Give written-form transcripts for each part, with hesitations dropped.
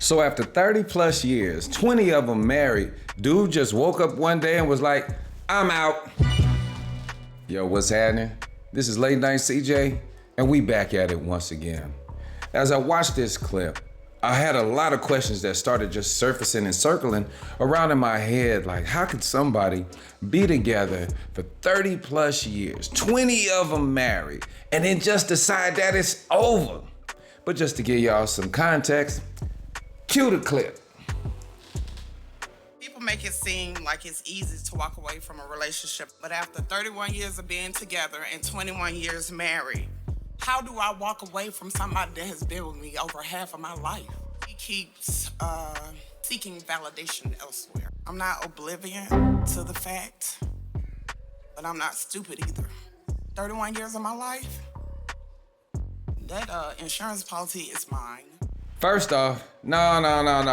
So after 30 plus years, 20 of them married, dude just woke up one day and was like, I'm out. Yo, what's happening? This is Late Night CJ, and we back at it once again. As I watched this clip, I had a lot of questions that started just surfacing and circling around in my head, like how could somebody be together for 30 plus years, 20 of them married, and then just decide that it's over? But just to give y'all some context, cue the clip. People make it seem like it's easy to walk away from a relationship, but after 31 years of being together and 21 years married, how do I walk away from somebody that has been with me over half of my life? He keeps seeking validation elsewhere. I'm not oblivious to the fact, but I'm not stupid either. 31 years of my life, that insurance policy is mine. First off, no.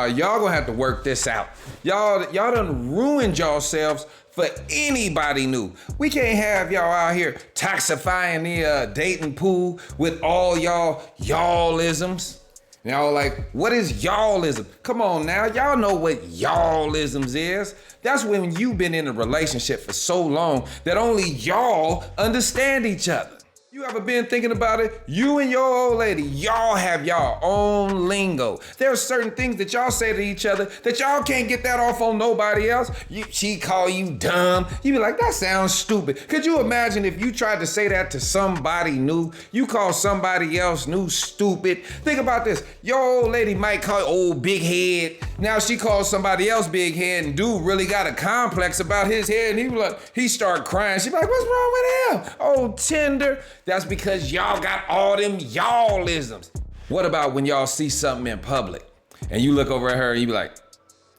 Y'all gonna have to work this out. Y'all done ruined yourselves for anybody new. We can't have y'all out here toxifying the dating pool with all y'allisms. Y'all like, what is y'allism? Come on now, y'all know what y'allisms is. That's when you've been in a relationship for so long that only y'all understand each other. You ever been thinking about it? You and your old lady, y'all have y'all own lingo. There are certain things that y'all say to each other that y'all can't get that off on nobody else. She call you dumb. You be like, that sounds stupid. Could you imagine if you tried to say that to somebody new? You call somebody else new stupid. Think about this. Your old lady might call you old big head. Now she calls somebody else big head, and dude really got a complex about his head, and he start crying. She be like, what's wrong with him? Oh, tender. That's because y'all got all them y'allisms. What about when y'all see something in public and you look over at her and you be like,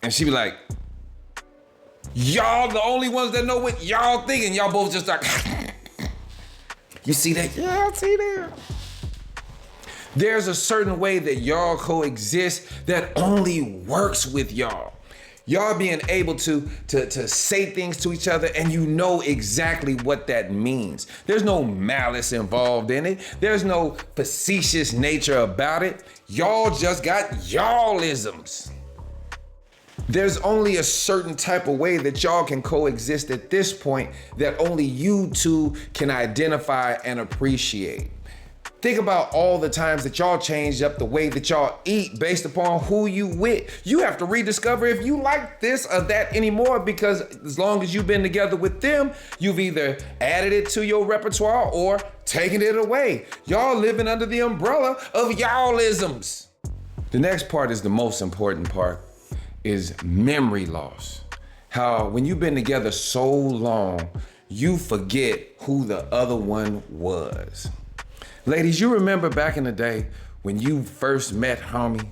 and she be like, y'all the only ones that know what y'all think, and y'all both just like, you see that? Yeah, I see that. There's a certain way that y'all coexist that only works with y'all. Y'all being able to say things to each other and you know exactly what that means. There's no malice involved in it. There's no facetious nature about it. Y'all just got y'allisms. There's only a certain type of way that y'all can coexist at this point that only you two can identify and appreciate. Think about all the times that y'all changed up the way that y'all eat based upon who you with. You have to rediscover if you like this or that anymore, because as long as you've been together with them, you've either added it to your repertoire or taken it away. Y'all living under the umbrella of y'allisms. The next part is the most important part, is memory loss. How when you've been together so long, you forget who the other one was. Ladies, you remember back in the day when you first met homie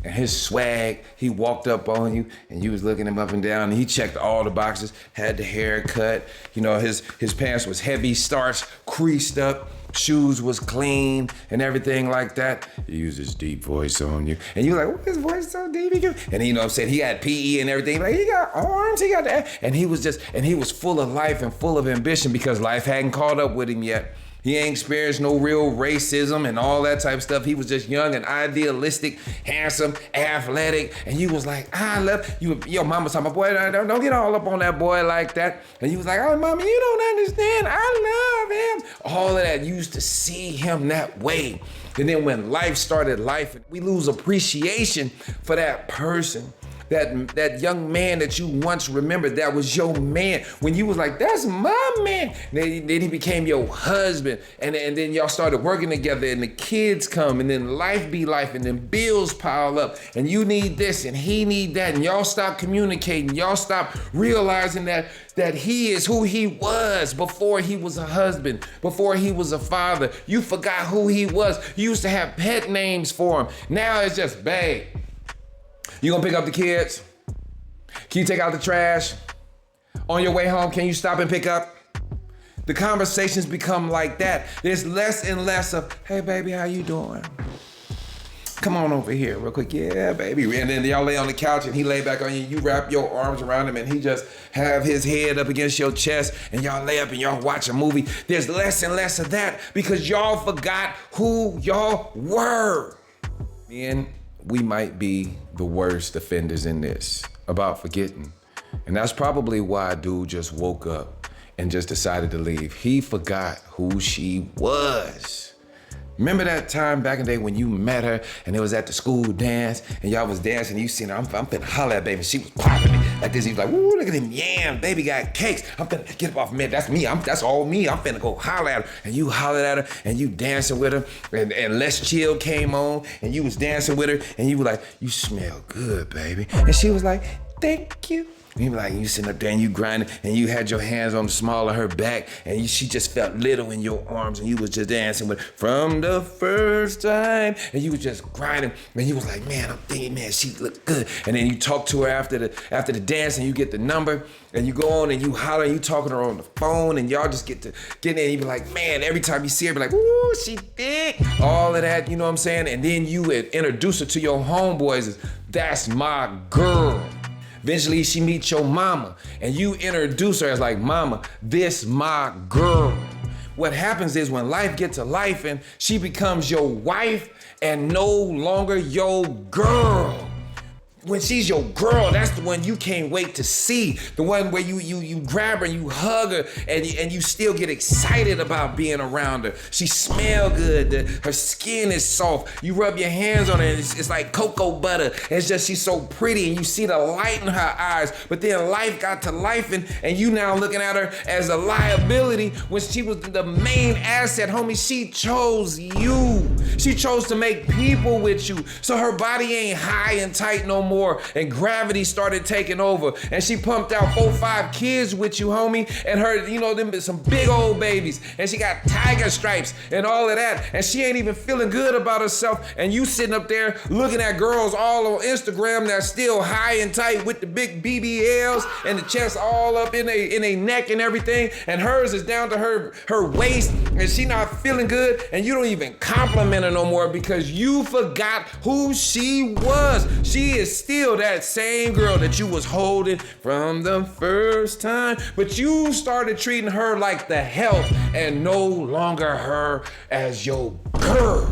and his swag, he walked up on you and you was looking him up and down and he checked all the boxes, had the haircut, you know, his pants was heavy starch, creased up, shoes was clean and everything like that. He used his deep voice on you and you like, what, his voice so deep? And you know what I'm saying, he had PE and everything, like he got arms, he got that. And he was full of life and full of ambition because life hadn't caught up with him yet. He ain't experienced no real racism and all that type of stuff. He was just young and idealistic, handsome, athletic. And you was like, I love you. Your mama was talking about, boy, don't get all up on that boy like that. And you was like, oh, mama, you don't understand. I love him. All of that. You used to see him that way. And then when life started life, we lose appreciation for that person. That young man that you once remembered, that was your man. When you was like, that's my man. Then he became your husband. And then y'all started working together and the kids come and then life be life and then bills pile up and you need this and he need that and y'all stop communicating. Y'all stop realizing that he is who he was before he was a husband, before he was a father. You forgot who he was. You used to have pet names for him. Now it's just, babe, you gonna pick up the kids? Can you take out the trash? On your way home, can you stop and pick up? The conversations become like that. There's less and less of, hey baby, how you doing? Come on over here real quick. Yeah, baby. And then y'all lay on the couch and he lay back on you. You wrap your arms around him and he just have his head up against your chest and y'all lay up and y'all watch a movie. There's less and less of that because y'all forgot who y'all were. Men, we might be the worst offenders in this about forgetting. And that's probably why dude just woke up and just decided to leave. He forgot who she was. Remember that time back in the day when you met her and it was at the school dance and y'all was dancing and you seen her, I'm finna holler at baby. She was popping it like this. He was like, ooh, look at him, yam, baby got cakes. I'm finna get up off me. That's me, that's all me. I'm finna go holler at her. And you hollered at her and you dancing with her and Let's Chill came on and you was dancing with her and you were like, you smell good, baby. And she was like, thank you. And you be like, you sitting up there and you grinding and you had your hands on the small of her back and she just felt little in your arms and you was just dancing with from the first time and you was just grinding and you was like, man, I'm thinking, man, she look good. And then you talk to her after the dance and you get the number and you go on and you holler and you talking to her on the phone and y'all just get in and you be like, man, every time you see her, be like, ooh, she thick. All of that, you know what I'm saying? And then you introduce her to your homeboys as, that's my girl. Eventually she meets your mama and you introduce her as like, mama, this my girl. What happens is when life gets to life and she becomes your wife and no longer your girl. When she's your girl, that's the one you can't wait to see. The one where you grab her and you hug her and you still get excited about being around her. She smell good, her skin is soft. You rub your hands on her and it's like cocoa butter. It's just, she's so pretty and you see the light in her eyes. But then life got to life and you now looking at her as a liability when she was the main asset, homie. She chose you. She chose to make people with you. So her body ain't high and tight no more. And gravity started taking over and she pumped out 4-5 kids with you, homie, and her, you know, them some big old babies and she got tiger stripes and all of that and she ain't even feeling good about herself and you sitting up there looking at girls all on Instagram that's still high and tight with the big BBLs and the chest all up in a neck and everything and hers is down to her waist and she not feeling good and you don't even compliment her no more because you forgot who she was. She is still that same girl that you was holding from the first time, but you started treating her like the help and no longer her as your girl.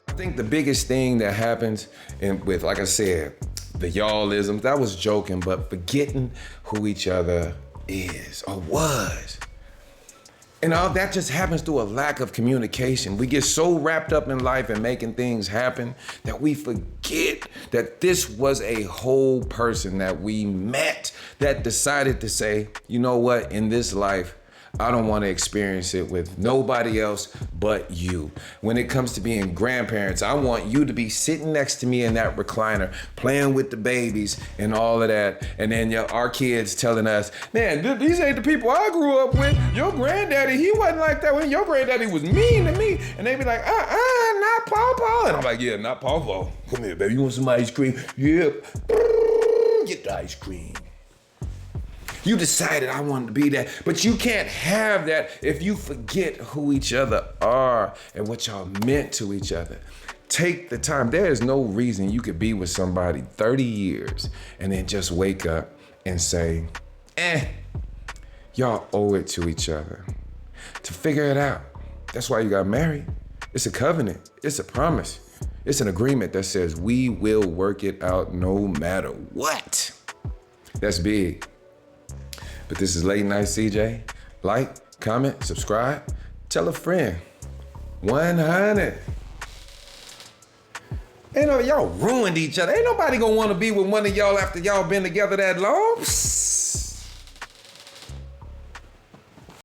I think the biggest thing that happens with, like I said, the y'allisms, that was joking, but forgetting who each other is or was. And all that just happens through a lack of communication. We get so wrapped up in life and making things happen that we forget that this was a whole person that we met that decided to say, you know what, in this life, I don't want to experience it with nobody else but you. When it comes to being grandparents, I want you to be sitting next to me in that recliner, playing with the babies and all of that. And then our kids telling us, man, these ain't the people I grew up with. Your granddaddy, he wasn't like that. When your granddaddy was mean to me. And they be like, not Pawpaw. And I'm like, yeah, not Pawpaw. Come here, baby, you want some ice cream? Yeah, get the ice cream. You decided I wanted to be that, but you can't have that if you forget who each other are and what y'all meant to each other. Take the time. There is no reason you could be with somebody 30 years and then just wake up and say, y'all owe it to each other to figure it out. That's why you got married. It's a covenant. It's a promise. It's an agreement that says we will work it out no matter what. That's big. But this is Late Night CJ. Like, comment, subscribe, tell a friend. 100. Y'all ruined each other. Ain't nobody gonna wanna be with one of y'all after y'all been together that long.